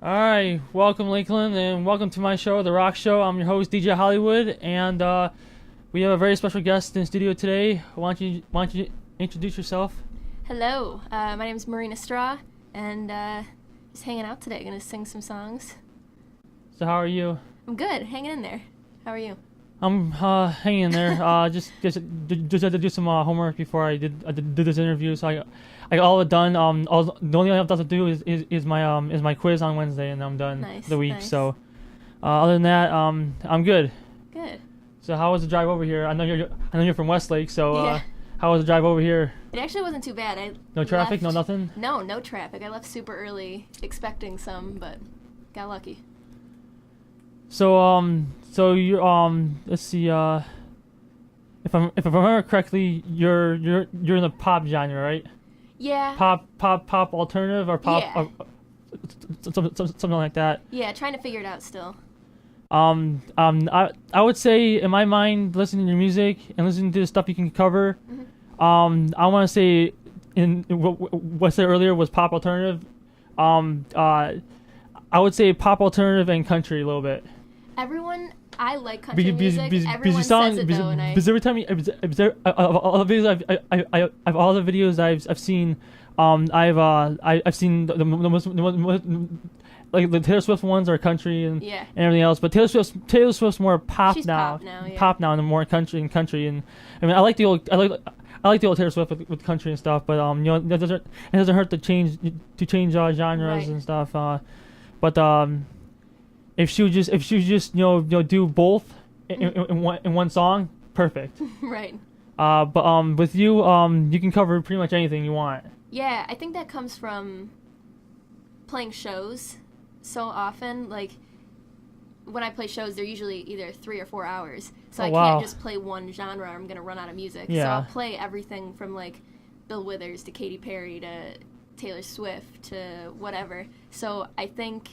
Alright, welcome Lakeland, and welcome to my show, The Rock Show. I'm your host, DJ Hollywood, and we have a very special guest in the studio today. Why don't you introduce yourself? Hello, my name is Marina Strah, and just hanging out today. Gonna sing some songs. So how are you? I'm good, hanging in there. How are you? I'm hanging in there. Just had to do some homework before I did this interview, so I got all it done. The only thing I have to do is my quiz on Wednesday, and I'm done the week. Nice. So other than that, I'm good. Good. So how was the drive over here? I know you're from Westlake, so Yeah. how was the drive over here? It actually wasn't too bad. No traffic, no left- nothing. No traffic. I left super early, expecting some, but got lucky. So you let's see, if I remember correctly, you're in the pop genre, right? Yeah. Pop alternative or pop, Yeah. something like that. Yeah, trying to figure it out still. I would say in my mind, listening to your music and listening to the stuff you can cover, I want to say in what I said earlier was pop alternative. I would say pop alternative and country a little bit. I like country music. Everyone says it though, and because every time all the videos I've seen, I've seen the most like the Taylor Swift ones are country and everything else, but Taylor Swift's more pop She's now. pop now, yeah. Pop now and more country and I mean I like the old Taylor Swift with country and stuff, but it doesn't hurt to change genres Right. and stuff. But if she would just do both in one song, perfect. Right. But with you you can cover pretty much anything you want. Yeah, I think that comes from playing shows so often. Like, when I play shows, they're usually either 3 or 4 hours. So I wow. can't just play one genre or I'm going to run out of music. Yeah. So I'll play everything from, like, Bill Withers to Katy Perry to Taylor Swift to whatever. So I think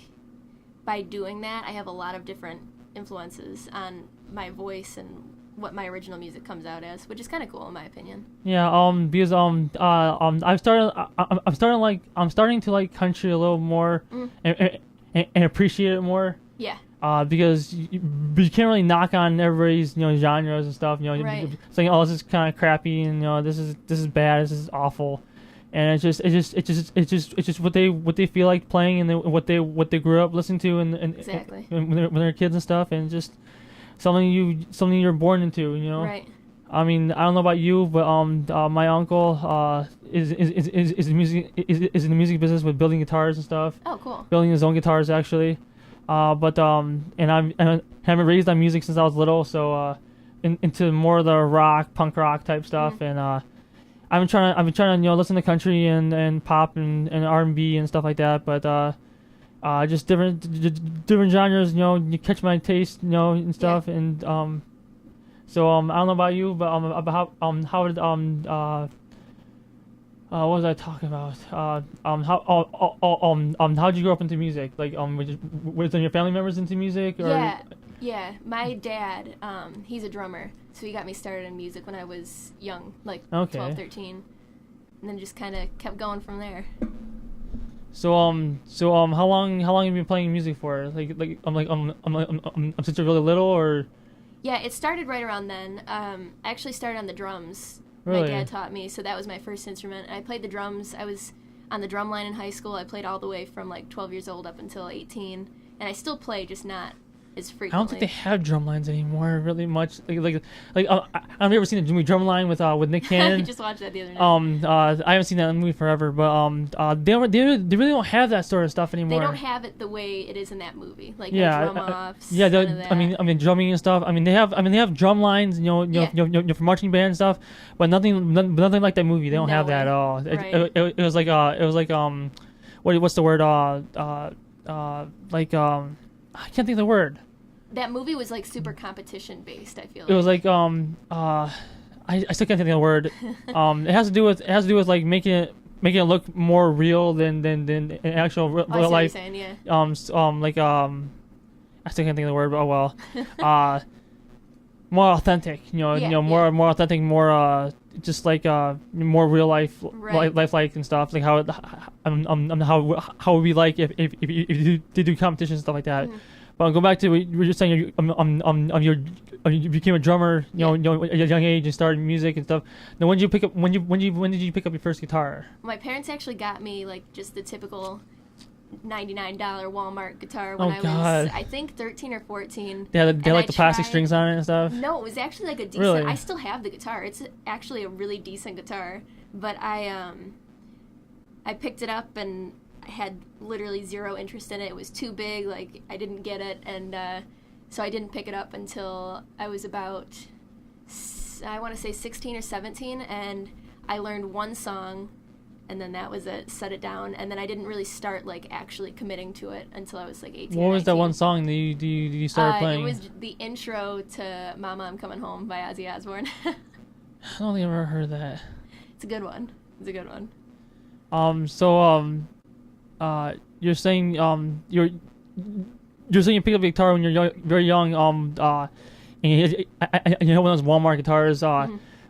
by doing that, I have a lot of different influences on my voice and what my original music comes out as, which is kind of cool in my opinion. Yeah, because I'm starting to like country a little more and appreciate it more. Yeah. Because you can't really knock on everybody's genres and stuff. Right. Saying this is kind of crappy and this is bad, this is awful, and it's just what they feel like playing and what they grew up listening to and Exactly. when they're kids and stuff, and just something you're born into, Right. I mean, I don't know about you, but my uncle is in the music business with building guitars and stuff. Oh, cool. Building his own guitars actually. And I haven't raised on music since I was little, so into more of the punk rock type stuff, and I've been trying to listen to country and pop and R&B and stuff like that, but just different genres, you catch my taste, and stuff, and so I don't know about you, but about how did what was I talking about? How did you grow up into music? Like, was your family members into music? Or? Yeah. My dad, he's a drummer, so he got me started in music when I was young, like 12, 13, and then just kind of kept going from there. So how long have you been playing music for? Like since you're really little, or? Yeah, it started right around then. I actually started on the drums. Really? My dad taught me, so that was my first instrument. I played the drums. I was on the drum line in high school. I played all the way from like 12 years old up until 18, and I still play, just not as frequently. I don't think they have drum lines anymore, really much. I've never seen a drum line with Nick Cannon. I just watched that the other night. I haven't seen that in the movie forever, but they really don't have that sort of stuff anymore. They don't have it the way it is in that movie, like yeah, no drum offs. yeah. None of that. I mean drumming and stuff. I mean they have drum lines, for marching band and stuff, but nothing like that movie. They don't have that at all. Right. It was like what's the word I can't think of the word. That movie was like super competition based, I feel like. It was like I still can't think of the word. It has to do with like making it look more real than an actual real I see what life. you're saying, yeah. I still can't think of the word, but oh well. More authentic, more authentic, more just like more real life, Right. life like and stuff, like how it would be like if you did do competitions and stuff like that. Mhm. But go back to what you were just saying, you became a drummer, at a young age and started music and stuff. Now, when did you pick up? When did you pick up your first guitar? My parents actually got me like just the typical $99 Walmart guitar when Oh, I God. was, I think, 13 or 14. They had And like I the plastic tried- strings on it and stuff. No, it was actually like a decent. Really? I still have the guitar. It's actually a really decent guitar, but I picked it up and I had literally zero interest in it. It was too big, like I didn't get it, and so I didn't pick it up until I was about, I want to say 16 or 17, and I learned one song, and then that was it. Set it down, and then I didn't really start like actually committing to it until I was like 18. What or was that 19. one song that you started playing? It was the intro to "Mama, I'm Coming Home" by Ozzy Osbourne. I don't think I've ever heard that. It's a good one. It's a good one. You're saying you're saying you picked up a guitar when you're very young, and you had one of those Walmart guitars.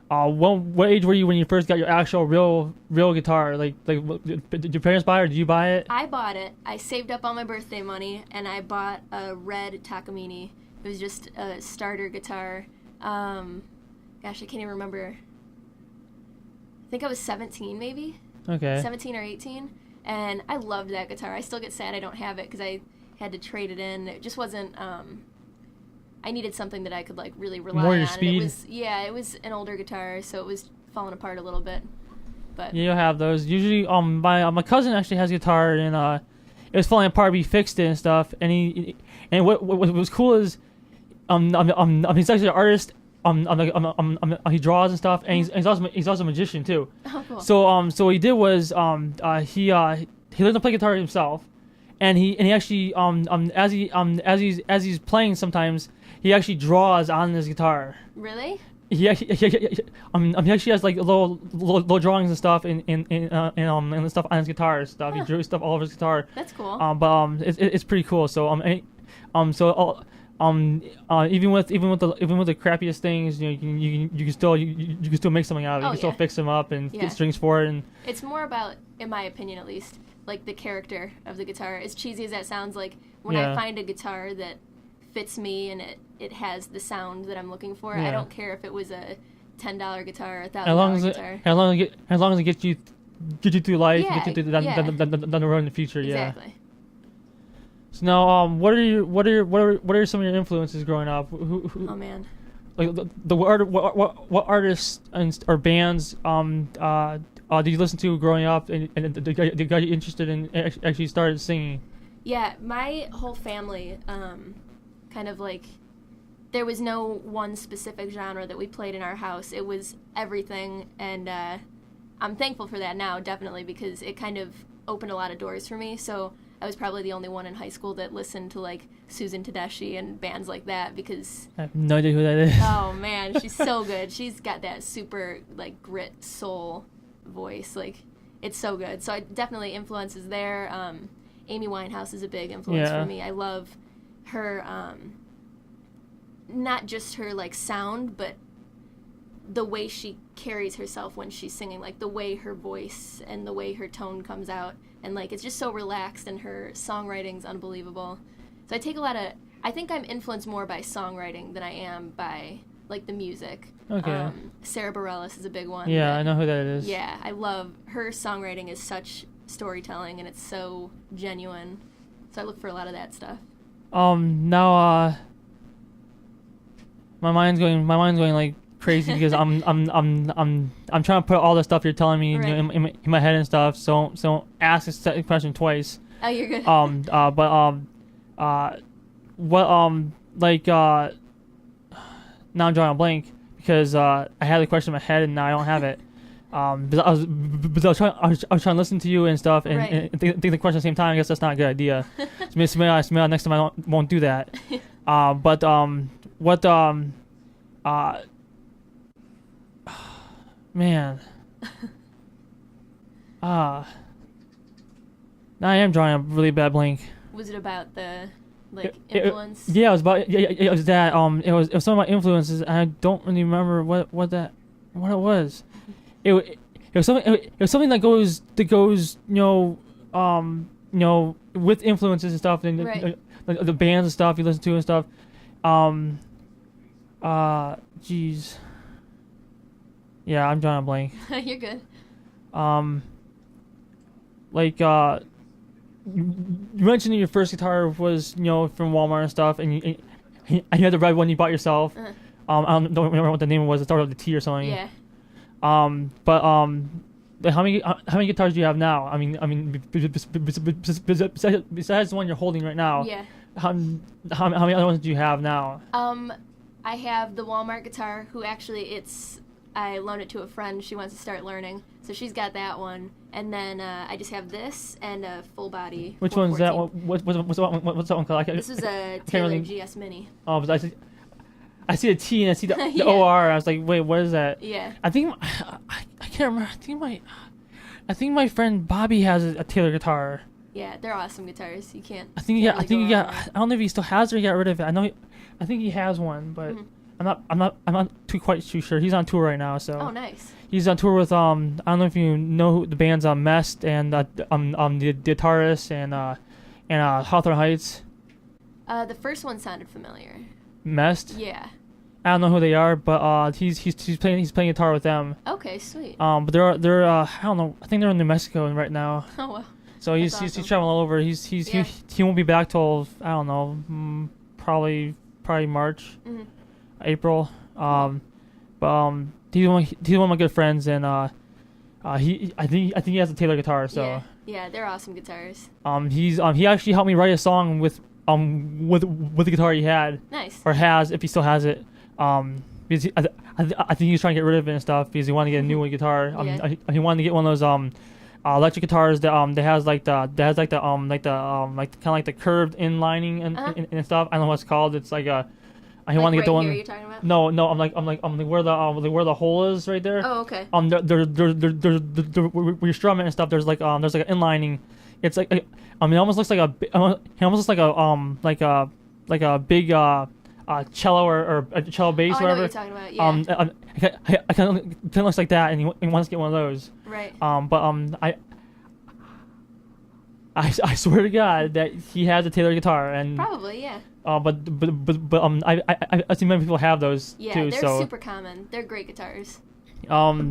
What age were you when you first got your actual real guitar? Like did your parents buy it or did you buy it? I bought it. I saved up all my birthday money and I bought a red Takamine. It was just a starter guitar. Gosh, I can't even remember. I think I was 17 maybe. Okay. 17 or 18. And I loved that guitar. I still get sad I don't have it because I had to trade it in. It just wasn't. I needed something that I could like really rely More on. your speed? It was an older guitar, so it was falling apart a little bit. But Yeah, you'll have those. Usually, my cousin actually has a guitar and it was falling apart. We fixed it and stuff. And what was cool is he's actually an artist. He draws and stuff, and he's also a magician too. oh, cool. So what he did was he learned to play guitar himself, and he actually as he's playing sometimes he actually draws on his guitar. Really? He actually has like little drawings and stuff and stuff on his guitar and stuff. Huh. He drew stuff all over his guitar. That's cool. It's pretty cool. So even with the crappiest things, you can still make something out of it. Oh, You can still yeah. fix them up and Yeah. get strings for it. And It's more about, in my opinion at least, like the character of the guitar. As cheesy as that sounds, like when Yeah. I find a guitar that fits me and it has the sound that I'm looking for, Yeah. I don't care if it was a $10 guitar or a as long $1,000 as guitar. as long as it gets you through life, Yeah, get you through down the road in the future. Yeah. Exactly. So now, what are some of your influences growing up? Who Oh man. like what artists or bands did you listen to growing up and they got you interested in actually started singing? Yeah, my whole family, kind of like, there was no one specific genre that we played in our house. It was everything, and I'm thankful for that now, definitely, because it kind of opened a lot of doors for me. So I was probably the only one in high school that listened to like Susan Tedeschi and bands like that because I have no idea who that is. oh man, she's so good. She's got that super like grit soul voice. Like it's so good. So I definitely influences there. Amy Winehouse is a big influence Yeah. for me. I love her not just her like sound, but the way she carries herself when she's singing, like the way her voice and the way her tone comes out, and like it's just so relaxed, and her songwriting's unbelievable. So I think I'm influenced more by songwriting than I am by like the music. Okay. Sarah Bareilles is a big one. Yeah, I know who that is. Yeah, I love her songwriting is such storytelling and it's so genuine. So I look for a lot of that stuff. Now my mind's going like crazy because I'm trying to put all the stuff you're telling me Right. in my head and stuff. So ask a question twice. Oh, you're good. Now I'm drawing a blank because I had the question in my head and now I don't have it. But I was trying to listen to you and stuff and, Right. and think the question at the same time. I guess that's not a good idea. So maybe next time I won't do that. Man. Now I am drawing a really bad blank. Was it about the like It- influence? Yeah, it was about it was that it was some of my influences and I don't really remember what it was. it was something that goes with influences and stuff, and Right. the bands and stuff you listen to and stuff. Jeez. Yeah, I'm drawing a blank. You're good. Like you mentioned that your first guitar was from Walmart and stuff, and you had the red one you bought yourself. I don't remember what the name was. It started with a T or something. Yeah. But how many guitars do you have now? I mean, besides the one you're holding right now. Yeah. How many other ones do you have now? I have the Walmart guitar. Who actually I loaned it to a friend. She wants to start learning, so she's got that one. And then I just have this and a full body. Which one's that? What's that one called? This is a Taylor GS Mini. Oh, but I see a T and I see the Yeah. OR. I was like, wait, what is that? Yeah. I think I can't remember. I think my friend Bobby has a Taylor guitar. Yeah, they're awesome guitars. You can't. I think I don't know if he still has it or he got rid of it. I think he has one, but I'm not quite too sure. He's on tour right now, so. Oh, nice. He's on tour with I don't know if you know who the band's Mest and the guitarist and Hawthorne Heights. The first one sounded familiar. Mest. Yeah. I don't know who they are, but he's playing guitar with them. Okay, sweet. But they're I don't know. I think they're in New Mexico right now. Oh well. So he's awesome. traveling all over. He won't be back till I don't know, probably March, April. But he's one of my good friends, and I think he has a Taylor guitar. So yeah, they're awesome guitars. He actually helped me write a song with the guitar he had. Nice. Or has, if he still has it. Because I think he's trying to get rid of it and stuff because he wanted to get a new guitar. Yeah. He wanted to get one of those electric guitars that has kind of like the curved in lining and stuff. I don't know what it's called. It's like a. He wanted to get the one. Here you're talking about? No. I'm like where the hole is right there. Oh, okay. Where you strum it and stuff. There's like an inlining. It's like it almost looks like a big cello or a cello bass, I whatever. know what you're talking about. Yeah. I kind of looks like that, and he wants to get one of those. Right. I swear to God that he has a Taylor guitar, and Probably, yeah. but I see many people have those Yeah, too. they're So super common. They're great guitars. what?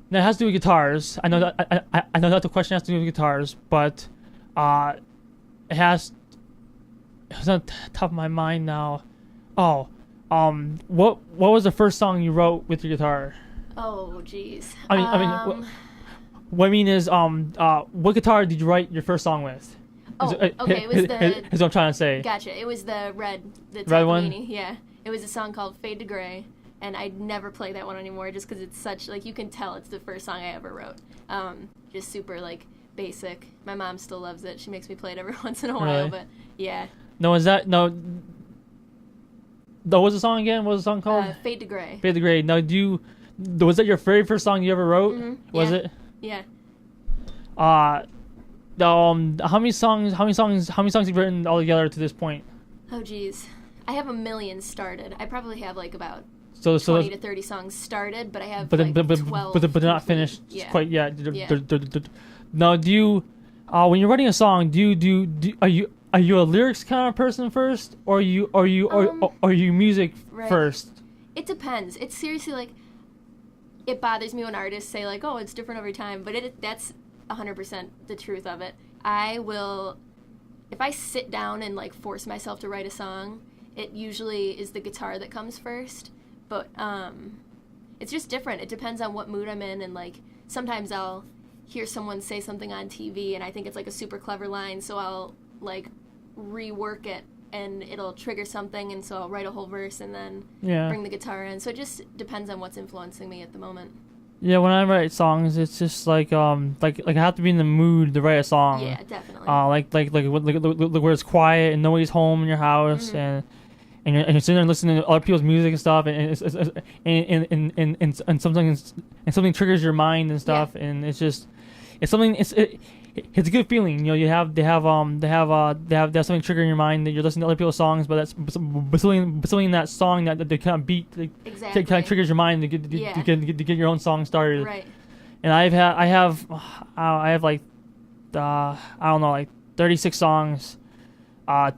Now it has to do with guitars. I know that I know that the question has to do with guitars, but it's on the top of my mind now. Oh, what was the first song you wrote with your guitar? Oh, jeez. What I mean is, what guitar did you write your first song with? Okay, it was the. Is what I'm trying to say. Gotcha. It was the red one? Yeah. It was a song called Fade to Gray, and I'd never play that one anymore just because it's such, like, you can tell it's the first song I ever wrote. Just super, like, basic. My mom still loves it. She makes me play it every once in a while, Really? but yeah. No, is that no? What was the song again? What was the song called? Fade to Gray. Fade to Gray. Now, was that your very first song you ever wrote? Mm-hmm. Was Yeah. it? Yeah. How many songs have you written all together to this point? Oh, geez. I have a million started. I probably have, like, about So 20 to 30 songs started, but I have, but like, but 12 they're not complete. finished Yeah. quite yet. Yeah. Now, do you when you're writing a song, are you a lyrics kind of person first, or are you music Right. first? It depends. It's seriously, like, it bothers me when artists say, like, oh, it's different every time, but that's 100% the truth of it. If I sit down and, like, force myself to write a song, it usually is the guitar that comes first, but it's just different. It depends on what mood I'm in, and, like, sometimes I'll hear someone say something on TV, and I think it's, like, a super clever line, so I'll, like, rework it, and it'll trigger something, and so I'll write a whole verse and then bring the guitar in. So it just depends on what's influencing me at the moment. Yeah, when I write songs, it's just like I have to be in the mood to write a song. Yeah, definitely. Like where it's quiet and nobody's home in your house, and you're sitting there listening to other people's music and stuff, and something triggers your mind and stuff, and it's something it's a good feeling. They have something trigger in your mind that you're listening to other people's songs, but something in that song that they kind of beat Exactly. kind of triggers your mind to get your own song started. Right. And I have like I don't know, like 36 songs.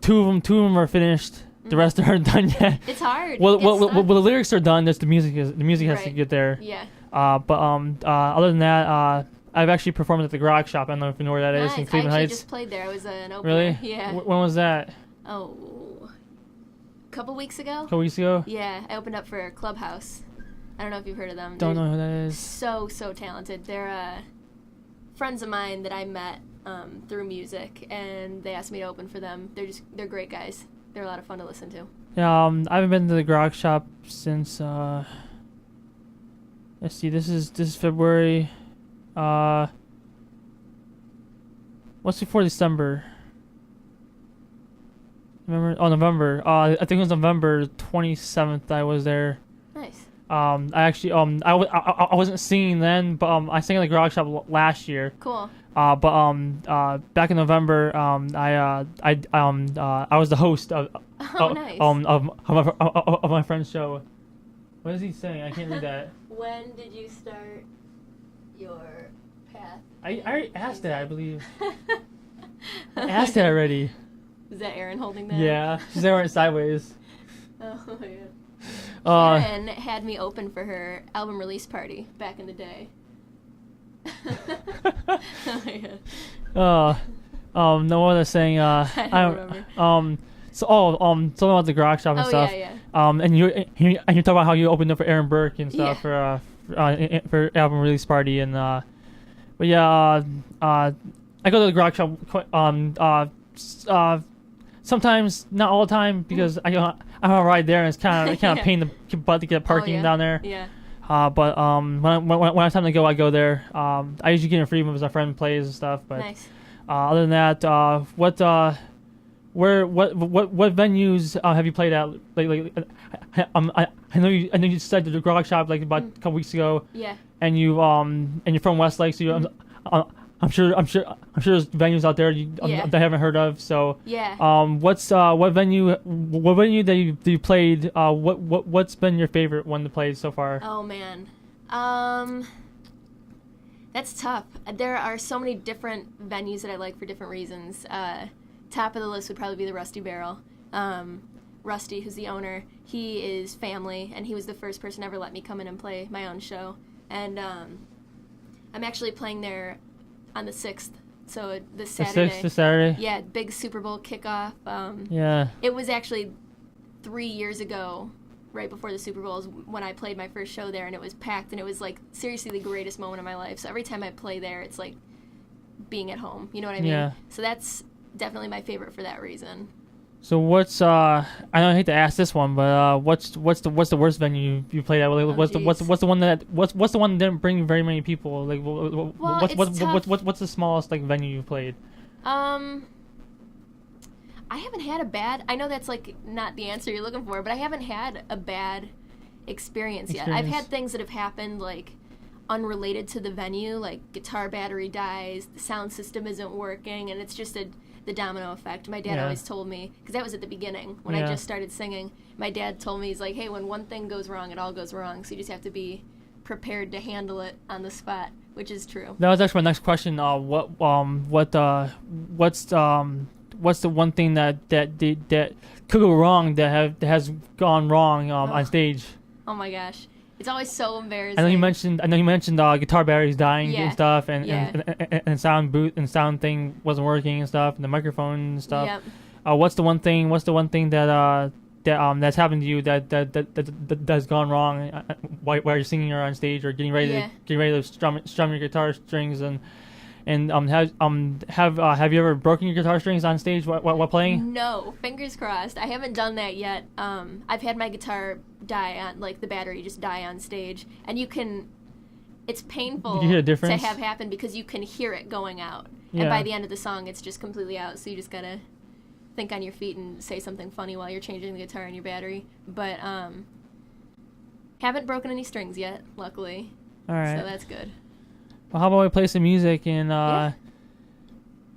Two of them are finished. The rest aren't done yet. It's hard. Well, the lyrics are done. Just the music has to get there. Yeah. Other than that, I've actually performed at the Grog Shop. I don't know if you know where that is in Cleveland I actually Heights. just played there. I was an opener. Really? Yeah. When was that? Oh, a couple weeks ago. A couple weeks ago. Yeah, I opened up for Clubhouse. I don't know if you've heard of them. Don't They're know who that is. So talented. They're friends of mine that I met through music, and they asked me to open for them. They're great guys. They're a lot of fun to listen to. Yeah. I haven't been to the Grog Shop since. Let's see. This is February. What's before December? November. I think it was November 27th. I was there. Nice. I actually I wasn't singing then, but I sang at the Grog Shop last year. Cool. Back in November, I was the host of nice. of my friend's show. What is he saying? I can't read that. When did you start your path? I already asked that, I believe. I asked that already. Is that Erin holding that? Yeah, she's there sideways. Oh Uh, Erin had me open for her album release party back in the day. No, what was I saying? I don't remember. Something about the Grog Shop and stuff. Yeah. And you talk about how you opened up for Aaron Burke and stuff Yeah. for album release party and but yeah, I go to the Grog Shop sometimes, not all the time, because I have a ride there and it's kind of a pain in the butt to get parking down there. Yeah. But when it's time to go, I go there. I usually get in free as my friend plays and stuff. But Nice. Other than that, what venues have you played at? I know you said the Grog Shop like about a couple weeks ago. Yeah. And you're from Westlake, so I'm sure there's venues out there that I haven't heard of. So Yeah. what venue that you played? What's been your favorite one to play so far? Oh man, that's tough. There are so many different venues that I like for different reasons. Top of the list would probably be the Rusty Barrel. Rusty, who's the owner, he is family, and he was the first person to ever let me come in and play my own show. And I'm actually playing there on the 6th, so this Saturday. The 6th, this Saturday? Yeah, big Super Bowl kickoff. Yeah. It was actually 3 years ago, right before the Super Bowl, is when I played my first show there, and it was packed, and it was, like, seriously the greatest moment of my life. So every time I play there, it's like being at home. You know what I mean? Yeah. So that's definitely my favorite for that reason. So what's I hate to ask this one, but what's the worst venue you played at? Like, what's the one that didn't bring very many people? Like what's the smallest like venue you played? I haven't had a bad. I know that's like not the answer you're looking for, but I haven't had a bad experience yet. I've had things that have happened like unrelated to the venue, like guitar battery dies, the sound system isn't working, and it's just the domino effect. My dad always told me, because that was at the beginning when I just started singing. My dad told me, he's like, hey, when one thing goes wrong, it all goes wrong. So you just have to be prepared to handle it on the spot, which is true. That was actually my next question. What's the one thing that could go wrong that has gone wrong on stage? Oh my gosh. It's always so embarrassing. I know you mentioned guitar batteries dying and stuff, and sound booth and sound thing wasn't working and stuff, and the microphone and stuff. Yep. What's the one thing that that's happened to you that's gone wrong while you're singing or on stage or getting ready to strum your guitar strings have you ever broken your guitar strings on stage while playing? No, fingers crossed. I haven't done that yet. I've had my guitar die on, like the battery just die on stage, and it's painful you hear a difference? to have happen because you can hear it going out, Yeah. and by the end of the song, it's just completely out. So you just gotta think on your feet and say something funny while you're changing the guitar and your battery. But haven't broken any strings yet, luckily. All right. So that's good. Well, how about we play some music and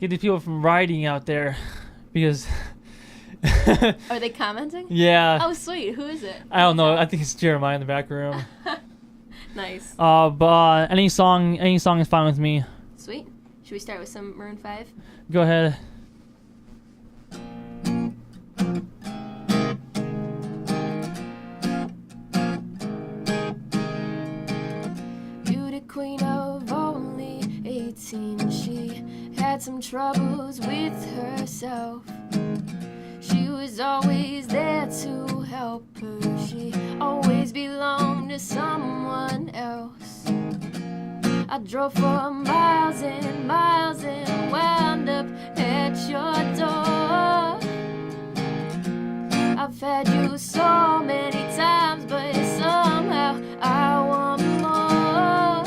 get the people from riding out there, because. Are they commenting? Yeah. Oh, sweet. Who is it? I don't know. I think it's Jeremiah in the back room. Nice. But any song is fine with me. Sweet. Should we start with some Maroon 5? Go ahead. Beauty queen of only 18, she had some troubles with herself. She was always there to help her. She always belonged to someone else. I drove for miles and miles and wound up at your door. I've had you so many times, but somehow I want more.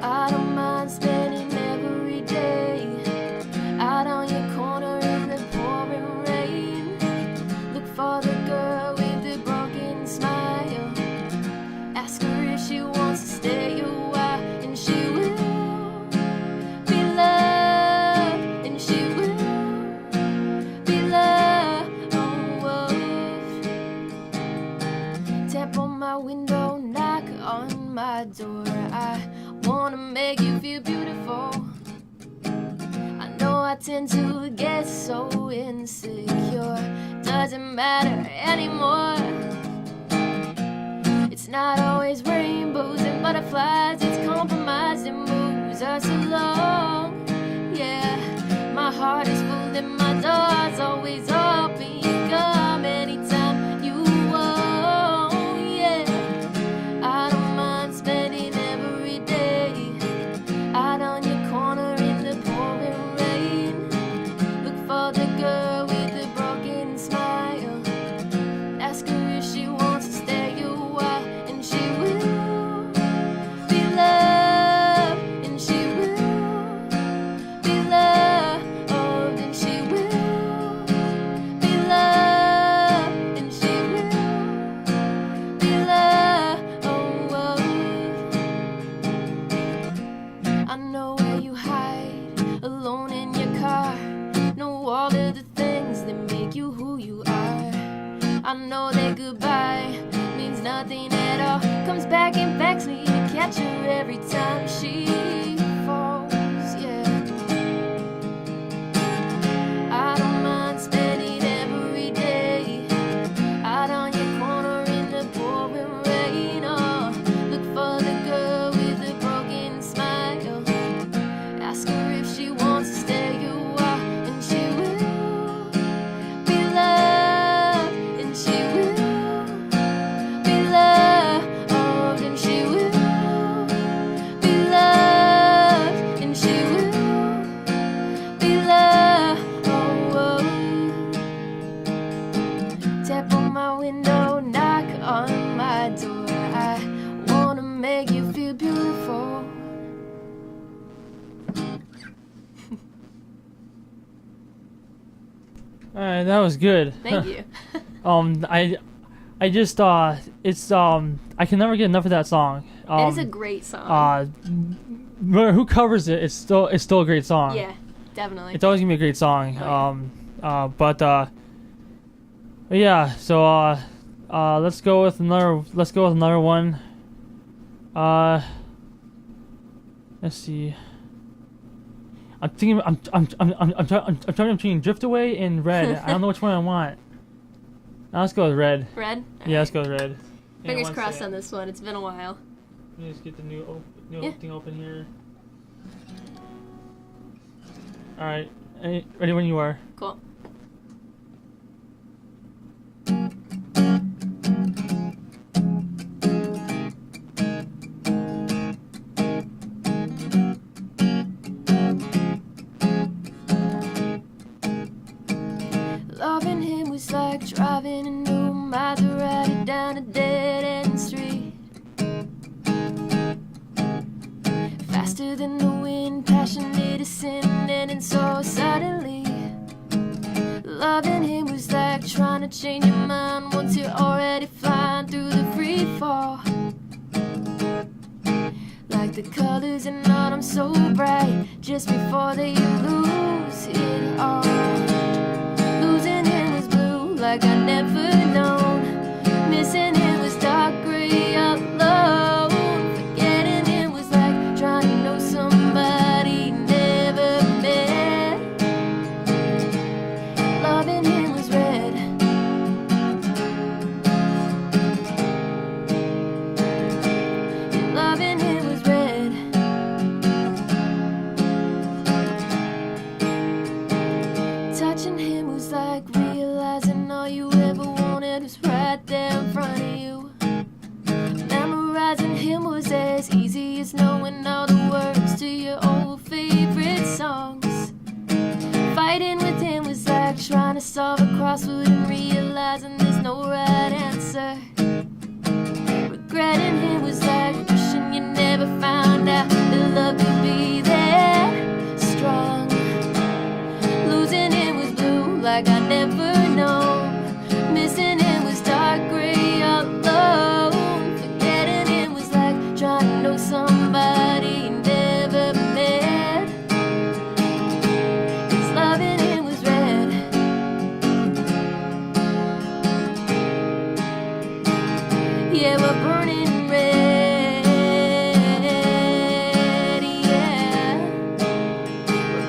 I don't mind spending every day out on your corner in the pouring rain. Look for the girl with the broken smile. Ask her if she wants to stay a while, and she will be loved, and she will be loved. Oh, tap on my window, knock on my door. I wanna make you feel beautiful. I know I tend to get so insecure. Doesn't matter anymore. It's not always rainbows and butterflies. It's compromise that moves us along. Yeah, my heart is full and my door's always open. You come anytime you want. Yeah, I don't mind spending every day out on your corner in the pouring rain. Look for the girl with the broken smile. Ask her if she wants to stay a while, and she will be loved, and she will be loved, oh, and she will be loved, and she will be loved, oh, I know where you hide, alone in your car. Know all of the things that make you who you are. I know that goodbye means nothing at all. Comes back and begs me to catch her every time she falls. Yeah, I don't mind spending every day out on your corner in the pouring rain. Oh, look for the girl with the broken smile. Ask her if she wants to stay a while, and she will be loved, and she will be loved, oh, and she will be loved, and she will be loved, oh. Tap on my window, knock on my door. I wanna make you feel beautiful. All right, that was good. Thank you. I just it's I can never get enough of that song. It is a great song. No matter who covers it, it's still a great song. Yeah, definitely. It's always gonna be a great song. Oh, But yeah. So let's go with another one. Let's see. I'm thinking. I'm trying between Drift Away and Red. I don't know which one I want. Now let's go with Red. Red? Yeah, let's go with Red. Fingers crossed on this one. It's been a while. Let me just get the new Yeah. thing open here. All right, ready when you are. Cool. Loving him was like driving a new Maserati down a dead-end street. Faster than the wind, passionate as sin, and so suddenly. Loving him was like trying to change your mind once you're already flying through the free fall. Like The colors in autumn so bright, just before they lose it all. Losing him was blue like I never known. Missing him was dark gray alone. Forgetting him was like trying to know somebody never met. Loving him was red. And loving him was red. Touching him was like realizing all you ever wanted was right there in front of you. Memorizing him was as easy as knowing all the words to your old favorite songs. Fighting with him was like trying to solve a crossword and realizing there's no right answer. Regretting him was like wishing you never found out that love could be there, strong. Losing him was blue like I never known. Missing him was dark gray alone. Forgetting him was like trying to know somebody never met. 'Cause loving him was red. Yeah, we're burning red. Yeah.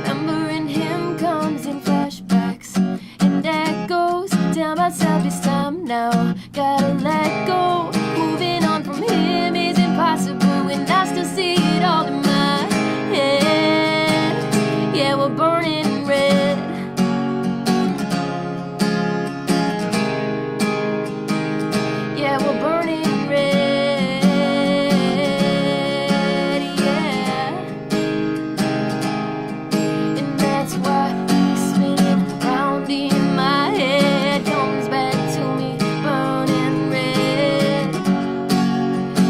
Remembering him comes in flashbacks and echoes. Tell myself this time now, gotta let go. Moving on from him is impossible when I still see it all in my head. Yeah, we're burning red. Yeah, we're burning red. Yeah. And that's why he's spinning round in my head. Comes back to me, burning red.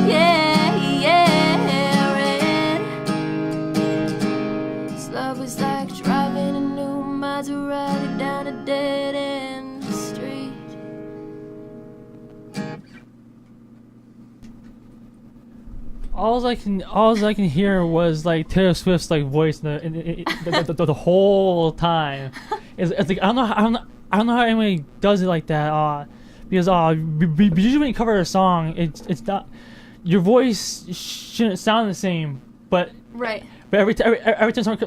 Yeah, yeah, red. His love was like driving a new Maserati down a dead end street. All I can hear was like Taylor Swift's like voice the whole time. It's like I don't know how anybody does it like that. Because usually when you cover a song, it's not, your voice shouldn't sound the same. But Right. every time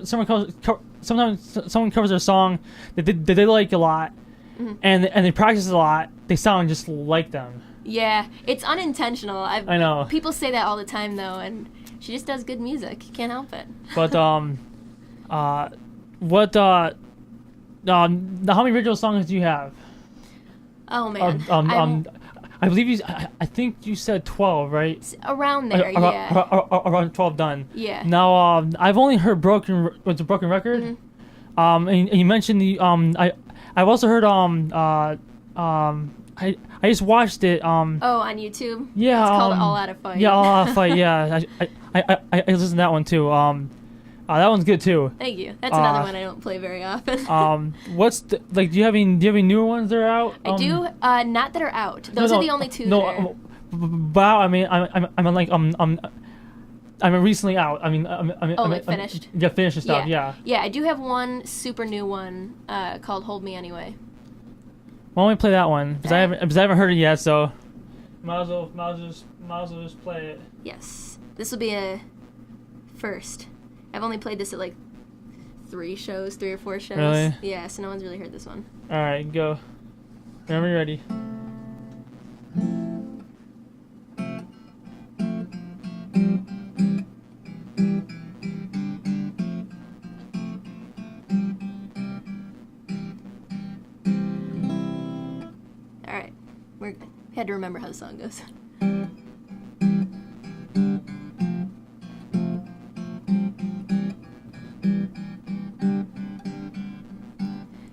sometimes someone covers a song that they like a lot, Mm-hmm. and they practice a lot, they sound just like them. Yeah, it's unintentional. I know. People say that all the time, though, and she just does good music. You can't help it. But how many original songs do you have? Oh man, I believe I think you said 12, right? around there. Yeah. Around 12 done. Yeah. Now I've only heard Broken Record. Mm-hmm. And you mentioned the I've also heard I just watched it. Oh, on YouTube. Yeah. It's called All Out of Fight. Yeah, All Out of Fight. Yeah, I listened to that one too. That one's good too. Thank you. That's another one I don't play very often. What's do you have any newer ones that are out? I do. Not that are out. Those are the only two. that are... Wow. I mean, I'm recently out. Finished. Yeah, finished and stuff. Yeah. Yeah, I do have one super new one called "Hold Me Anyway." Why don't we play that one? Because I haven't heard it yet, so might as well just play it. Yes, this will be a first. I've only played this at like 3 or 4 shows. Really? Yeah, so no one's really heard this one. All right, go. Whenever you're ready. All right, we're good. Had to remember how the song goes.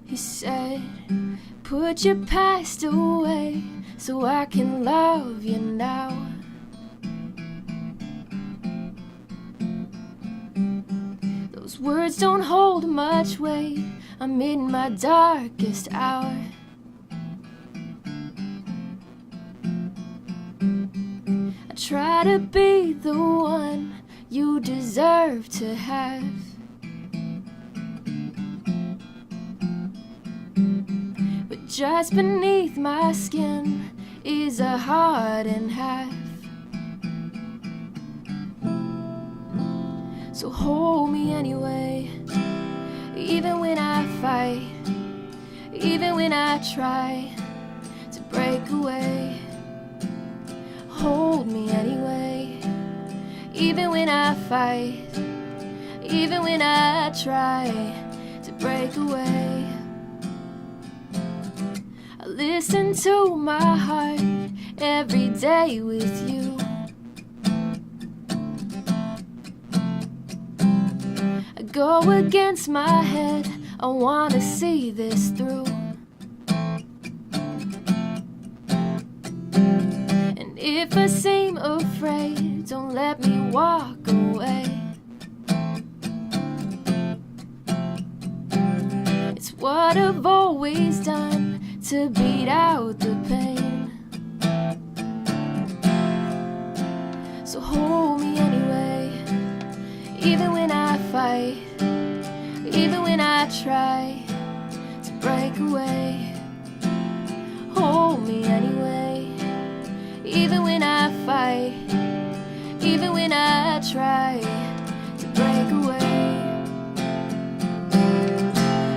He said, put your past away so I can love you now. Those words don't hold much weight. I'm in my darkest hour. I try to be the one you deserve to have. But just beneath my skin is a heart and half. So hold me anyway, even when I fight, even when I try to break away. Hold me anyway, even when I fight, even when I try to break away. I listen to my heart every day with you. I go against my head, I wanna see this through. And if I seem afraid, don't let me walk away. It's what I've always done to beat out the pain. So hold me anyway, even when I fight, even when I try to break away. Hold me anyway, even when I fight, even when I try to break away.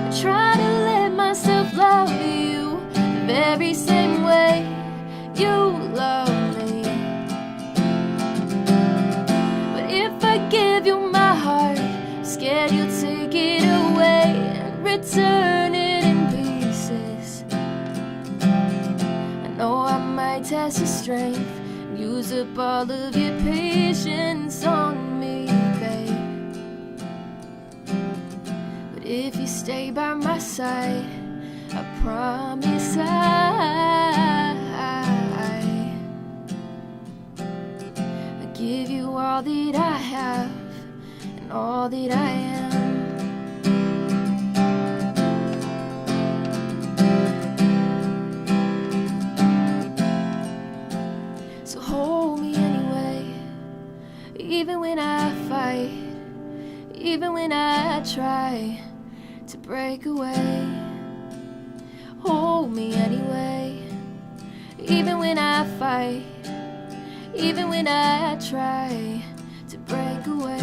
I try to let myself love you the very same way you love me. But if I give you my heart, I'm scared you'll take it away and return it in pieces. I know I might test your strength, use up all of your patience on me, babe. But if you stay by my side, I promise I give you all that I have and all that I am. So hold me anyway, even when I fight, even when I try to break away. Hold me anyway, even when I fight, even when I try to break away.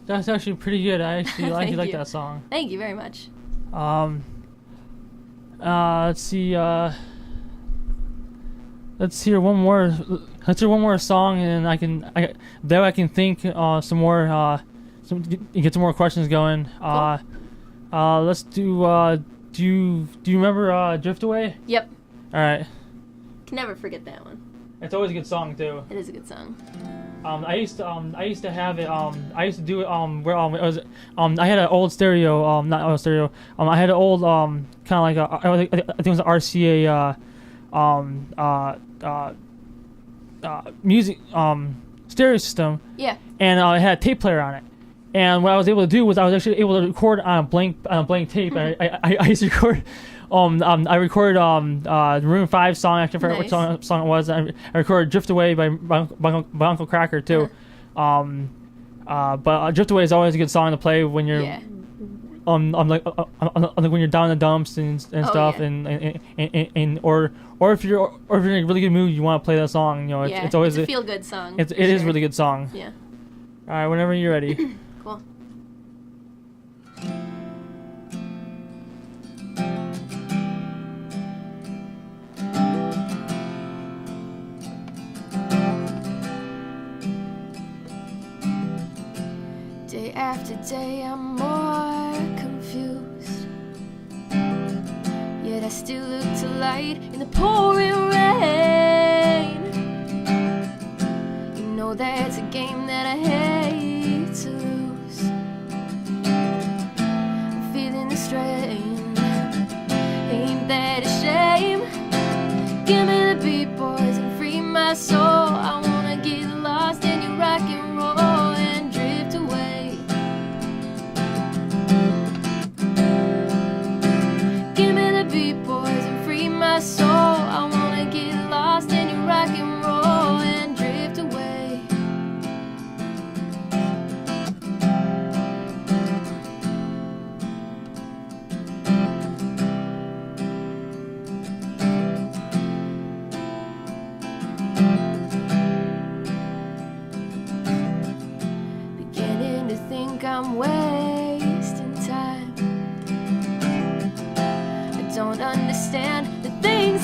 That's actually pretty good. I actually Thank like you. that song. Thank you very much. Let's see. Let's hear one more. Let's hear one more song, and I can think some more. Get some more questions going. Cool. Let's do. Do you remember Drift Away? Yep. All right. Can never forget that one. It's always a good song too. It is a good song. I used to have it. I used to do it. Where it was. I had an old stereo. Not old stereo. I had an old kind of like I think it was an RCA. Music stereo system. Yeah. And it had a tape player on it. And what I was able to do was I was actually able to record on a blank tape. I used to record. I recorded Room 5 song. I can't forget Nice. what song it was. I recorded Drift Away by Uncle Cracker too. But Drift Away is always a good song to play when you're Yeah. like when you're down in the dumps and stuff, yeah. and or if you're in a really good mood, you want to play that song. You know, Yeah, it's always a feel good song. It is a really good song. Yeah. All right, whenever you're ready. Cool. Day after day, I'm more confused. Yet I still look to light in the pouring rain. You know that's a game that I hate to lose. I'm feeling the strain. Ain't that a shame? Give me the beat, boys, and free my soul. I wanna get lost in your rock and roll and drift away. Give me the beat, boys,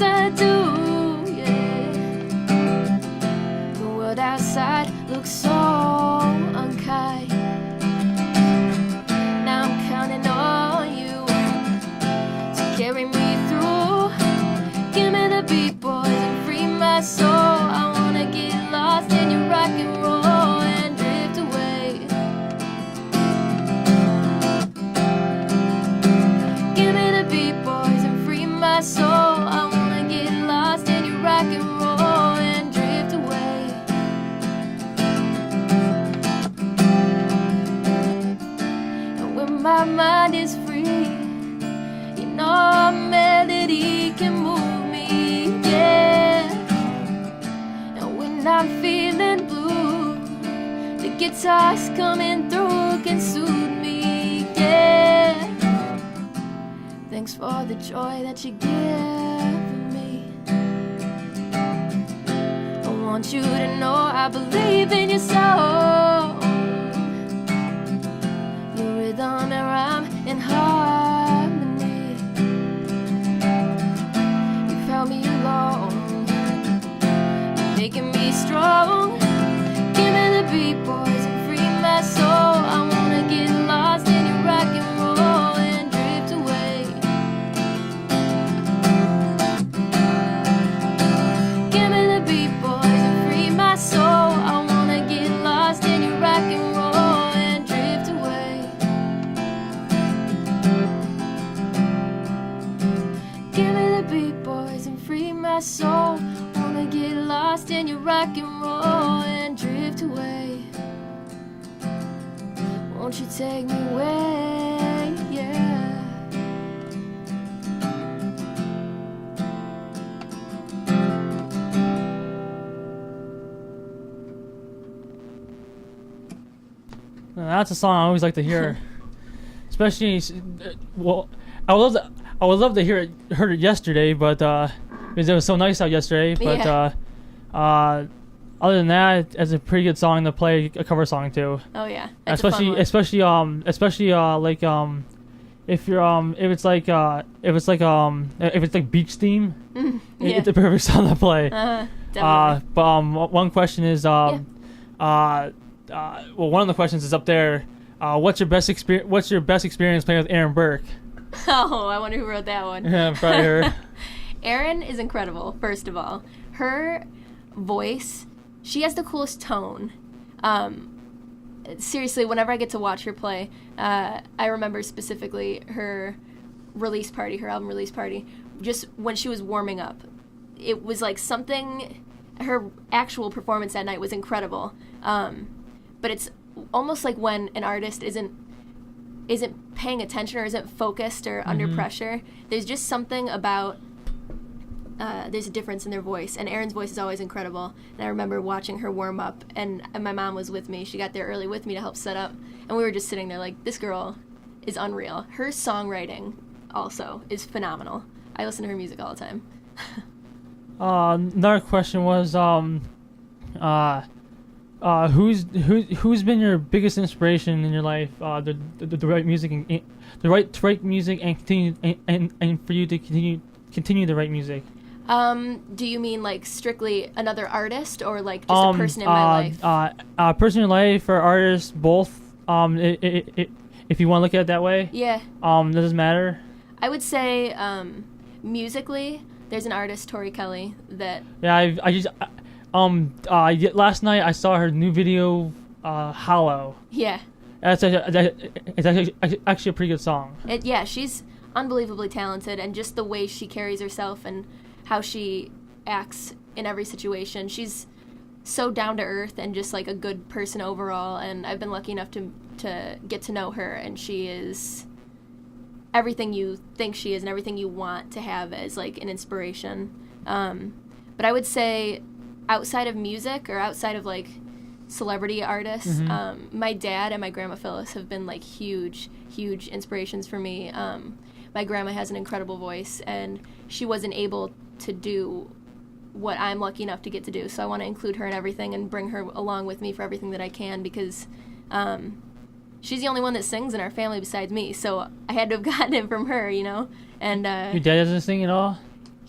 I do, yeah. The world outside looks so unkind. Now I'm counting on you to carry me through. Give me the beat, boys, and free my soul. I wanna get lost in your rock and roll and drift away. Give me the beat, boys, and free my soul. I wanna get lost in your rock and roll and drift away. And when my mind is free, you know a melody can move me, yeah. And when I'm feeling blue, the guitar's coming through can soothe me, yeah. Thanks for the joy that you give me. I want you to know I believe in your soul. Your rhythm and rhyme and harmony. You've held me along, you're making me strong. Give me the beat, boys, and free my soul. I wanna get lost in your rock and roll and drift away. Give me the beat, boys, and free my soul. I wanna get lost in your rock and roll and drift away. Give me the beat, boys, and free my soul. Wanna get lost in your rock and roll and drift away. Won't you take me away, yeah. That's a song I always like to hear, especially. Well, I would love to heard it yesterday, but because it was so nice out yesterday. But Yeah. Other than that, it's a pretty good song to play a cover song too. Oh yeah, that's a fun one. Especially like if you're if it's like beach theme, Yeah. it's a perfect song to play. Definitely. But one question is well, one of the questions is up there. What's your best experience playing with Aaron Burke? Oh, I wonder who wrote that one. Yeah, probably her. Erin is incredible, first of all. Her voice, she has the coolest tone. Seriously, whenever I get to watch her play, I remember specifically her album release party, just when she was warming up. It was like something, her actual performance that night was incredible. But it's almost like when an artist isn't paying attention or isn't focused or under pressure, there's just something about there's a difference in their voice, and Erin's voice is always incredible. And I remember watching her warm up, and my mom was with me. She got there early with me to help set up, and we were just sitting there like, this girl is unreal. Her songwriting also is phenomenal. I listen to her music all the time. Another question was who's been your biggest inspiration in your life? The right music and the right music and continue and for you to continue the right music. Do you mean like strictly another artist or like just a person in my life? Person in your life or artist, both. If you want to look at it that way. Yeah. That doesn't matter. I would say musically, there's an artist, Tori Kelly, that. Yeah, last night I saw her new video, Hollow. Yeah. It's actually a pretty good song. Yeah, she's unbelievably talented, and just the way she carries herself and how she acts in every situation. She's so down to earth and just like a good person overall, and I've been lucky enough to get to know her, and she is everything you think she is and everything you want to have as like an inspiration. But I would say outside of music or outside of like celebrity artists, my dad and my grandma Phyllis have been like huge inspirations for me. My grandma has an incredible voice, and she wasn't able to do what I'm lucky enough to get to do, so I want to include her in everything and bring her along with me for everything that I can, because she's the only one that sings in our family besides me, so I had to have gotten it from her, you know. And your dad doesn't sing at all?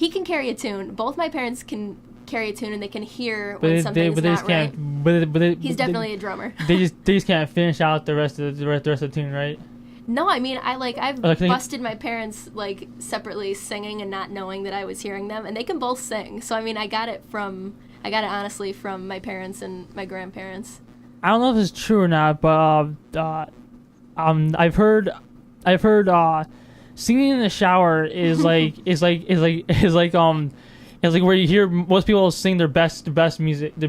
he can carry a tune. Both my parents can carry a tune, and they can hear But when they something's just not can't. right. He's They, definitely a drummer. they just can't finish out the rest of the tune, right? No, I mean, I've Like, busted my parents like separately singing and not knowing that I was hearing them, and they can both sing. So I mean, I got it honestly from my parents and my grandparents. I don't know if it's true or not, but I've heard singing in the shower is like where you hear most people sing their best music, their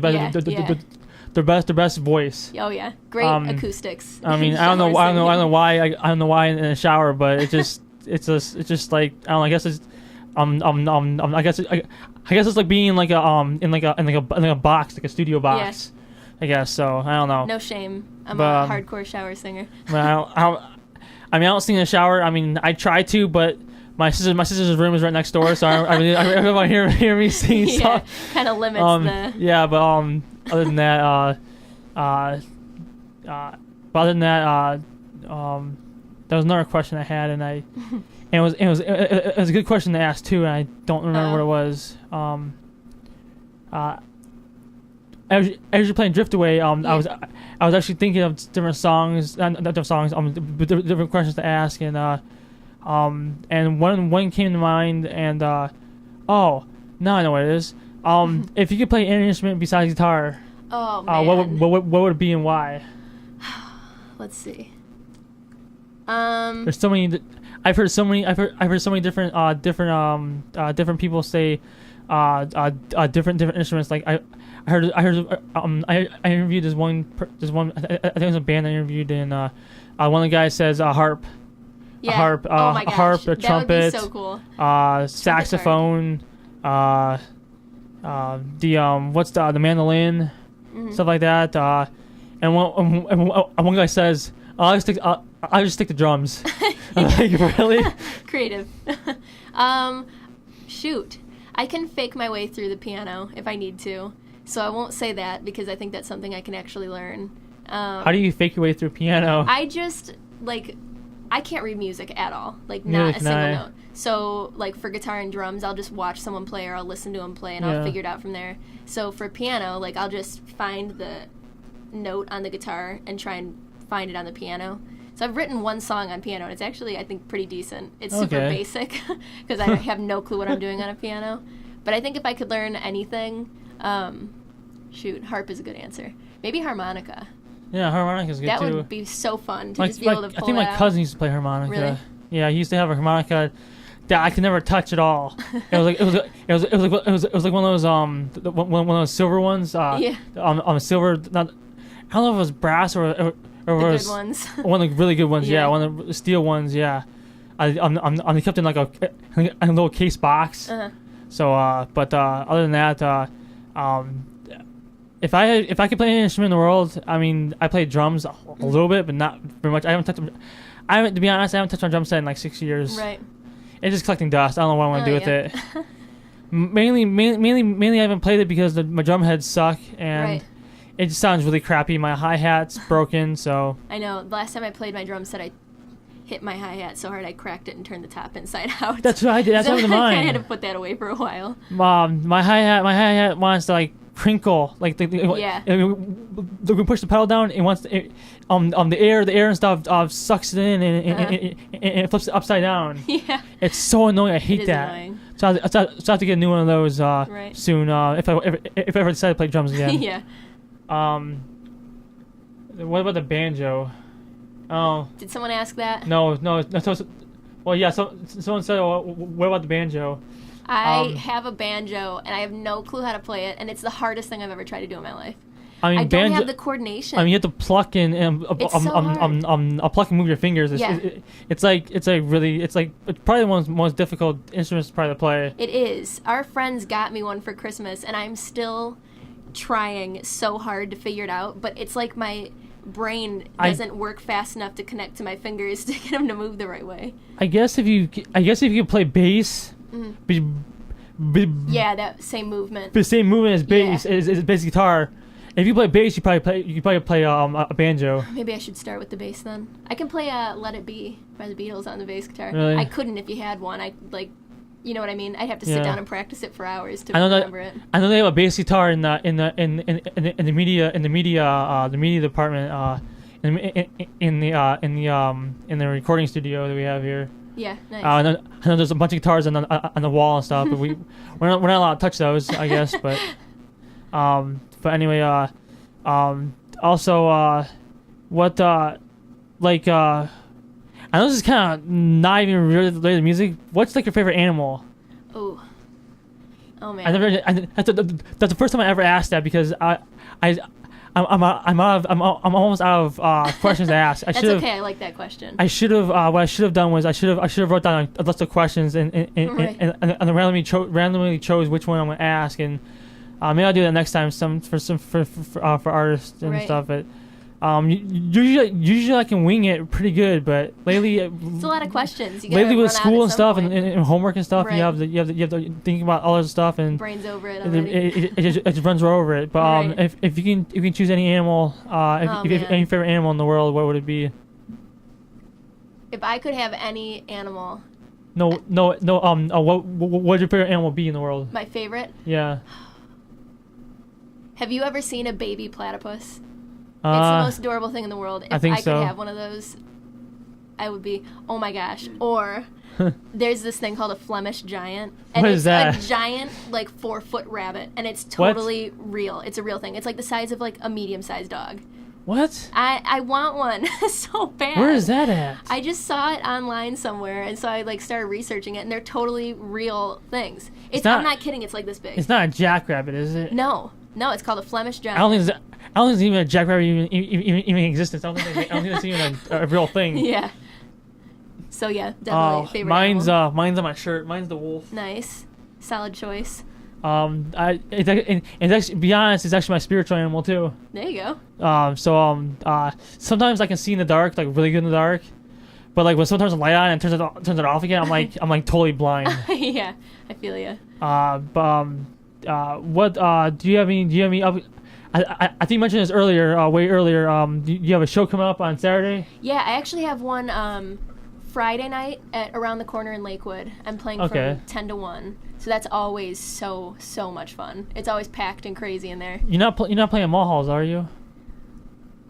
best voice. Oh yeah, great acoustics. I mean, I don't know why in the shower, but it's just like, I don't know, I guess it's I guess it's like being in like a box, like a studio box. Yeah. I guess so. I don't know. No shame. I'm a hardcore shower singer. I don't sing in the shower. I mean, I try to, but my sister's room is right next door, so I everyone hear me sing stuff. Kind of limits the. Yeah, but other than that, there was another question I had, and it was a good question to ask too, and I don't remember what it was. As you're playing Drift Away, I was actually thinking of different songs, different questions to ask, and one came to mind, and now I know what it is. If you could play any instrument besides guitar, oh man, what would it be and why? Let's see. There's so many. I've heard so many different people say different instruments. Like I interviewed this one. I think it was a band I interviewed, and one of the guys says harp. Yeah. A harp. Oh my gosh. A harp. A trumpet. That would be so cool. Saxophone. The mandolin. Mm-hmm. Stuff like that. And one guy says, I'll just stick to drums. Like, really? Creative. Shoot. I can fake my way through the piano if I need to. So I won't say that because I think that's something I can actually learn. How do you fake your way through piano? I just, I can't read music at all. Not a single note. So, for guitar and drums, I'll just watch someone play or I'll listen to them play and I'll figure it out from there. So for piano, I'll just find the note on the guitar and try and find it on the piano. So I've written one song on piano, and it's actually, I think, pretty decent. It's super basic, because I have no clue what I'm doing on a piano. But I think if I could learn anything, harp is a good answer. Maybe harmonica. Yeah, harmonica's good, too. That would be so fun to just be able to pull I think my cousin used to play harmonica. Really? Yeah, he used to have a harmonica that I could never touch at all. It was like one of those one of those silver ones. On a silver. Not, I don't know if it was brass or the good ones. One of the really good ones. Yeah, one of the steel ones. Yeah, I kept in like a little case box. Uh-huh. So other than that, if I could play any instrument in the world, I mean, I play drums a little bit, but not very much. To be honest, I haven't touched my drum set in like 6 years. Right. It's just collecting dust. I don't know what I want to do with it. Mainly, I haven't played it because my drum heads suck, and it just sounds really crappy. My hi-hat's broken, so. I know. The last time I played my drum set, I hit my hi-hat so hard I cracked it and turned the top inside out. That's what I did. That's what happened to mine. I had to put that away for a while. My hi-hat wants to crinkle, we push the pedal down. It wants to, the air and stuff sucks it in and it flips it upside down. Yeah, it's so annoying. I hate that. Annoying. So I have to get a new one of those soon. If I ever decide to play drums again. Yeah. What about the banjo? Oh. Did someone ask that? No. Well, yeah. Someone said, "What about the banjo?" I have a banjo, and I have no clue how to play it, and it's the hardest thing I've ever tried to do in my life. I mean, I don't have the coordination. I mean, you have to pluck and pluck and move your fingers. It's probably one of the most difficult instruments to play. It is. Our friends got me one for Christmas, and I'm still trying so hard to figure it out, but it's like my brain doesn't work fast enough to connect to my fingers to get them to move the right way. I guess if you could play bass. That same movement. The same movement as bass is bass guitar. If you play bass, you probably play a banjo. Maybe I should start with the bass then. I can play "Let It Be" by the Beatles on the bass guitar. Really? I couldn't if you had one. You know what I mean? I'd have to sit Yeah. down and practice it for hours to I know remember it. I know they have a bass guitar in the media department in the recording studio that we have here. Yeah, nice. I know there's a bunch of guitars on the wall and stuff, but we're not allowed to touch those, I guess. But anyway, also what like I know this is kind of not even related to music. What's like your favorite animal? Oh man. That's the first time I ever asked that because I'm almost out of questions to ask. That's okay. I like that question. I should have. What I should have done was I should have wrote down a list of questions and Right. and randomly chose which one I'm gonna ask, and maybe I'll do that next time. For artists and Right. stuff. But usually I can wing it pretty good, but lately It's a lot of questions. You gotta lately with run out school at and some stuff point. and homework and stuff, Right. you have to think about all this stuff and. Brains over it It, already. it just runs right over it. But Right. if you can choose any animal, if you have man. any favorite animal in the world, what would it be? If I could have any animal, No. What would your favorite animal be in the world? my favorite. Yeah. Have you ever seen a baby platypus? It's the most adorable thing in the world. If I think I so. could have one of those, I would be, oh my gosh. Or there's this thing called a Flemish giant. And What it's is that? a giant, like, 4-foot rabbit. And it's totally real. It's a real thing. It's like the size of, like, a medium-sized dog. What? I want one so bad. Where is that at? I just saw it online somewhere, and so I, like, started researching it, and they're totally real things. not- I'm not kidding. It's like this big. It's not a jackrabbit, is it? No, it's called a Flemish giant. I don't think there's even a jackrabbit even in existence. I don't think that's even a real thing. Yeah. So yeah, definitely favorite mine's animal. mine's on my shirt. Mine's the wolf. Nice, solid choice. It's actually, to be honest, it's actually my spiritual animal too. There you go. Sometimes I can see in the dark, like really good in the dark, but like when sometimes the light on and turns it off again, I'm like totally blind. Yeah, I feel you. What do you have any? I think you mentioned this earlier, way earlier. Do you have a show coming up on Saturday? Yeah, I actually have one Friday night at Around the Corner in Lakewood. I'm playing Okay. from 10 to 1. So that's always so much fun. It's always packed and crazy in there. You're not playing at mall halls, are you?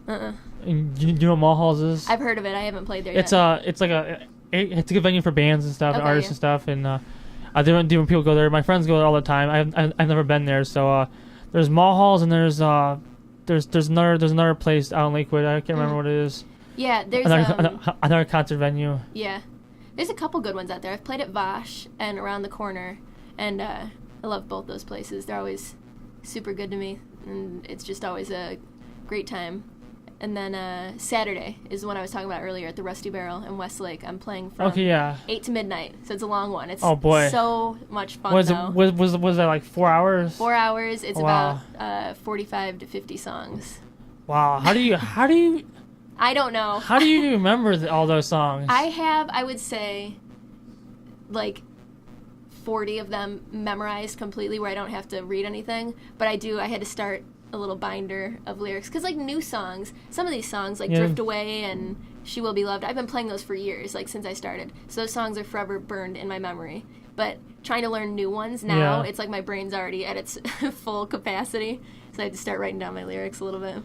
Uh-uh. And do you know what mall halls is? I've heard of it. I haven't played there It's yet. it's a good venue for bands and stuff and Okay, artists yeah. and stuff, and different people go there. My friends go there all the time. I've never been there, so there's mall halls and there's another place out in Lakewood. I can't remember what it is. Yeah, there's Another concert venue. yeah. There's a couple good ones out there. I've played at Vosh and Around the Corner, and I love both those places. They're always super good to me, and it's just always a great time. And then Saturday is the one I was talking about earlier at the Rusty Barrel in Westlake. I'm playing from Okay, yeah. 8 to midnight, so it's a long one. It's Oh, boy. so much fun, Was though. that like 4 hours? 4 hours. It's Wow. about 45 to 50 songs. Wow. How do you I don't know. remember all those songs? I would say, like 40 of them memorized completely where I don't have to read anything. But I had to start a little binder of lyrics. Because, like, new songs, some of these songs, like Yeah. Drift Away and She Will Be Loved, I've been playing those for years, like, since I started. So those songs are forever burned in my memory. But trying to learn new ones now, Yeah. it's like my brain's already at its full capacity. So I have to start writing down my lyrics a little bit.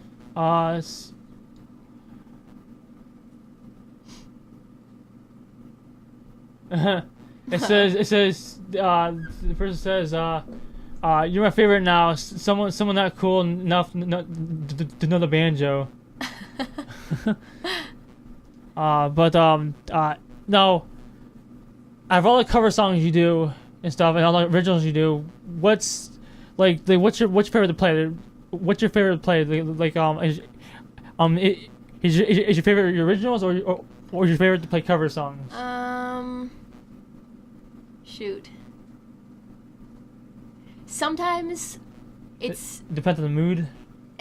It says the person says you're my favorite now. Someone not cool enough to know the banjo. No. Out of all the cover songs you do and stuff, and all the originals you do, what's your favorite to play? What's your favorite to play? Is your favorite your originals or is your favorite to play cover songs? Shoot. Sometimes it's Depends on the mood.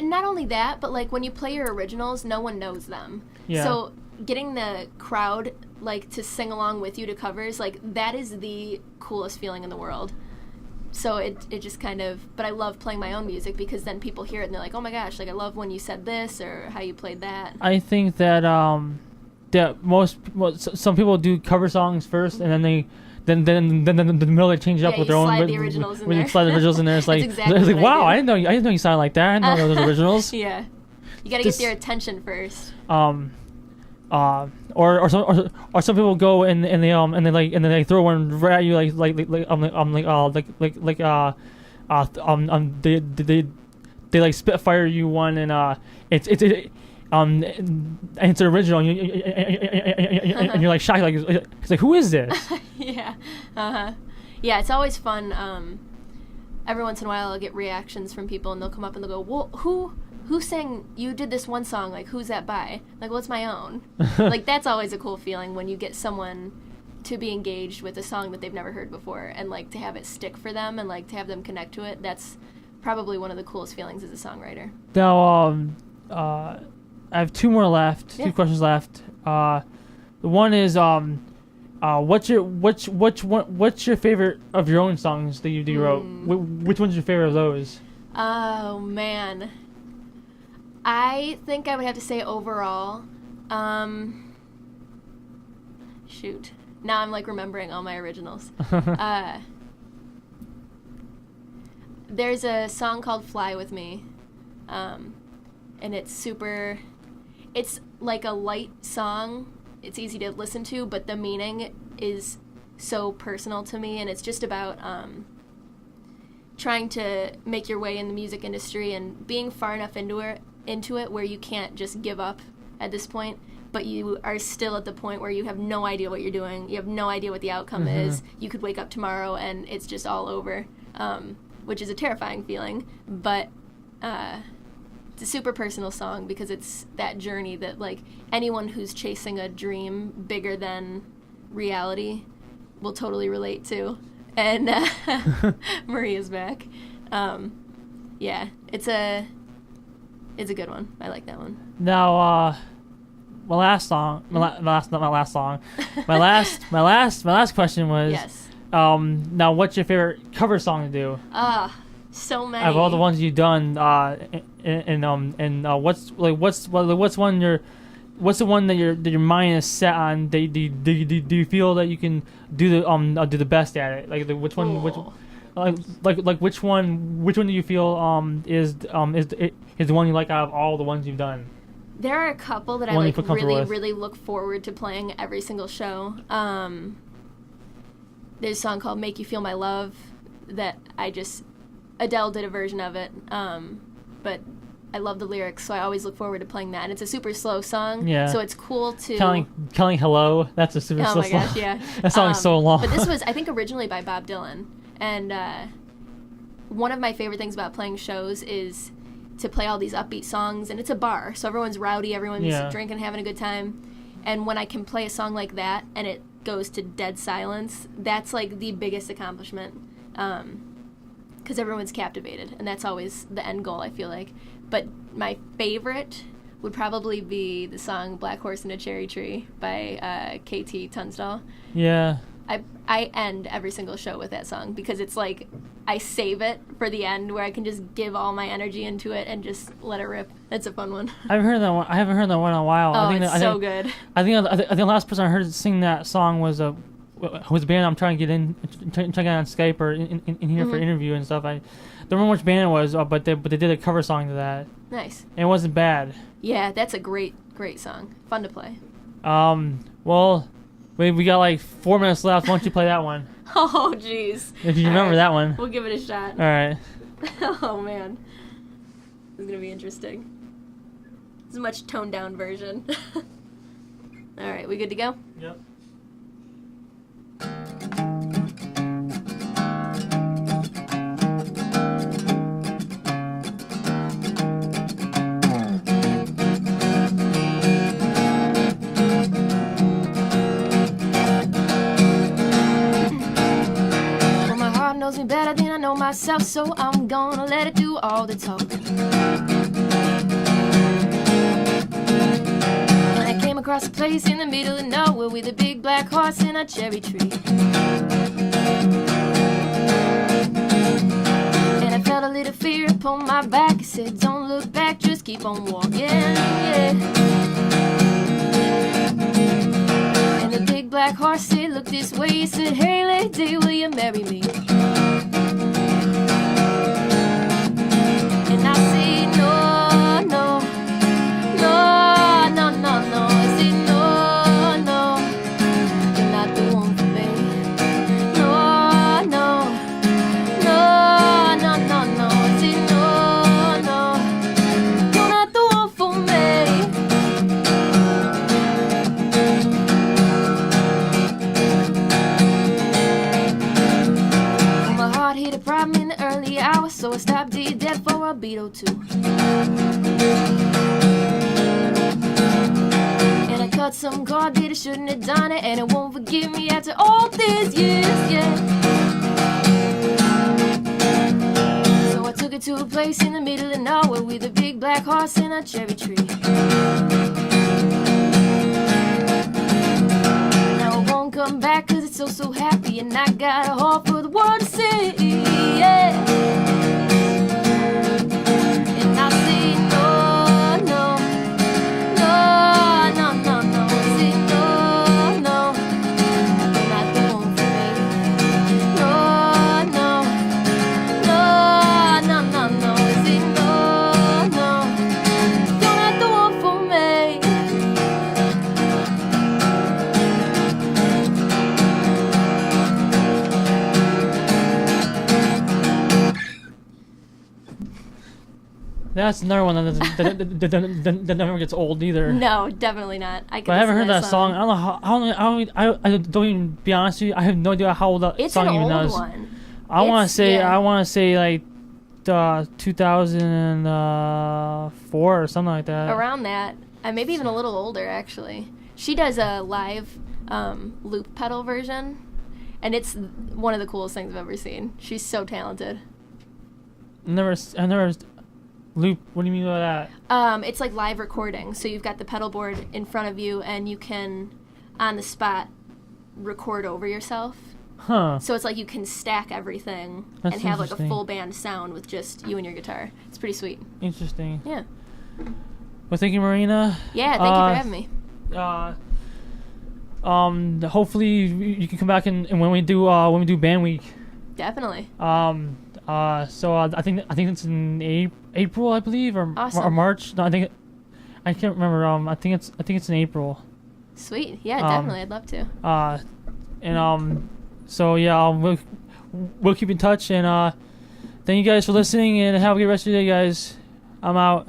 not only that, but like when you play your originals, no one knows them. Yeah. So getting the crowd like to sing along with you to covers, like that is the coolest feeling in the world. So it just kind of, but I love playing my own music because then people hear it and they're like, oh my gosh, like I love when you said this or how you played that. I think that some people do cover songs first and then then the middle they change it up Yeah, with you their own. slide the originals in when there. you slide the originals in there, it's like, That's exactly it's like what I wow, do. I didn't know you sounded like that. I didn't know those originals. Yeah. You gotta get their attention first. Or some people go and they throw one right at you they like spitfire you one, and it's an original, and you're like shocked, like it's like, who is this? Yeah. Yeah, it's always fun. Every once in a while I'll get reactions from people, and they'll come up and they'll go, well, who sang, you did this one song, like, who's that by? Like, well, it's my own. Like, that's always a cool feeling when you get someone to be engaged with a song that they've never heard before, and, like, to have it stick for them, and, like, to have them connect to it. That's probably one of the coolest feelings as a songwriter. Now, I have two more left, Yeah. 2 questions left. The one is, what's your favorite of your own songs that you wrote? Which one's your favorite of those? Oh, man. I think I would have to say overall, shoot. Now I'm like remembering all my originals. There's a song called Fly With Me, and it's like a light song. It's easy to listen to, but the meaning is so personal to me, and it's just about trying to make your way in the music industry and being far enough into it where you can't just give up at this point, but you are still at the point where you have no idea what you're doing. You have no idea what the outcome is. You could wake up tomorrow and it's just all over, which is a terrifying feeling, but it's a super personal song because it's that journey that, like, anyone who's chasing a dream bigger than reality will totally relate to. And Maria's back. Yeah, it's a good one. I like that one. Now, my last question was, Yes. now what's your favorite cover song to do? So many. Of all the ones you've done, what's the one that your mind is set on? Do you feel that you can do the best at it? Like which one? Cool. Which one do you feel is the one you like out of all the ones you've done? There are a couple that I One you like feel comfortable with. really look forward to playing every single show. There's a song called "Make You Feel My Love" that Adele did a version of it, but I love the lyrics, so I always look forward to playing that. And it's a super slow song, so it's cool to... Calling Hello, that's a super slow song. Oh my gosh, yeah. That song's so long. But this was, I think, originally by Bob Dylan. And one of my favorite things about playing shows is to play all these upbeat songs, and it's a bar, so everyone's rowdy, everyone's drinking, having a good time. And when I can play a song like that, and it goes to dead silence, that's like the biggest accomplishment. Because everyone's captivated, and that's always the end goal, I feel like. But my favorite would probably be the song "Black Horse and a Cherry Tree" by KT Tunstall. Yeah. I end every single show with that song because it's like I save it for the end where I can just give all my energy into it and just let it rip. It's a fun one. I haven't heard that one in a while. Oh, it's so good. I think the last person I heard sing that song was a band I'm trying to get trying to get on Skype or in here for interview and stuff. I don't remember which band it was, but they did a cover song to that. Nice. And it wasn't bad. Yeah, that's a great song. Fun to play. Well, we got like 4 minutes left. Why don't you play that one? Oh, jeez. If you remember that one. We'll give it a shot. All right. Oh, man. This is going to be interesting. This is a much toned down version. All right, we good to go? Yep. Knows me better than I know myself, so I'm gonna let it do all the talking. And I came across a place in the middle of nowhere with a big black horse and a cherry tree. And I felt a little fear upon my back. It said, don't look back, just keep on walking. Yeah. And the big black black horse said, look this way. He said, hey lady, will you marry me? And I said, no, no, no, no, no, no. I said, no, no, you're not the one for me. No, no, no, no, no, no. I said, no, no, you're not the one for me. My heart hit a problem in the early hours, so I stopped dead for a beat or two. And I cut some cord that I shouldn't have done it, and it won't forgive me after all these years, yeah. So I took it to a place in the middle of nowhere with a big black horse and a cherry tree. Now I won't come back cause it's so happy, and I got a heart for the world to see, yeah. And I say no, no, no, no, no, no. I say no, no, you're not the one for me. No, no, no, no, no, no. I say no, no, you're not the one for me. That's another one that never gets old either. No, definitely not. I But I haven't heard that song. I don't know how. I don't even be honest with you. I have no idea how old that It's song an even old is. one. I want It's- to say. yeah. I want to say like 2004 or something like that. Around that, maybe even a little older actually. She does a live loop pedal version, and it's one of the coolest things I've ever seen. She's so talented. I never. Loop. What do you mean by that? It's like live recording. So you've got the pedal board in front of you, and you can, on the spot, record over yourself. Huh. So it's like you can stack everything That's and have like a interesting. full band sound with just you and your guitar. It's pretty sweet. Interesting. Yeah. Well, thank you, Marina. Yeah. Thank you for having me. Hopefully you can come back and when we do band week. Definitely. So I think it's in April, I believe, or Awesome. March. No, I can't remember. I think it's in April. Sweet. Yeah, definitely. I'd love to. So yeah, we'll keep in touch, and thank you guys for listening, and have a good rest of your day, guys. I'm out.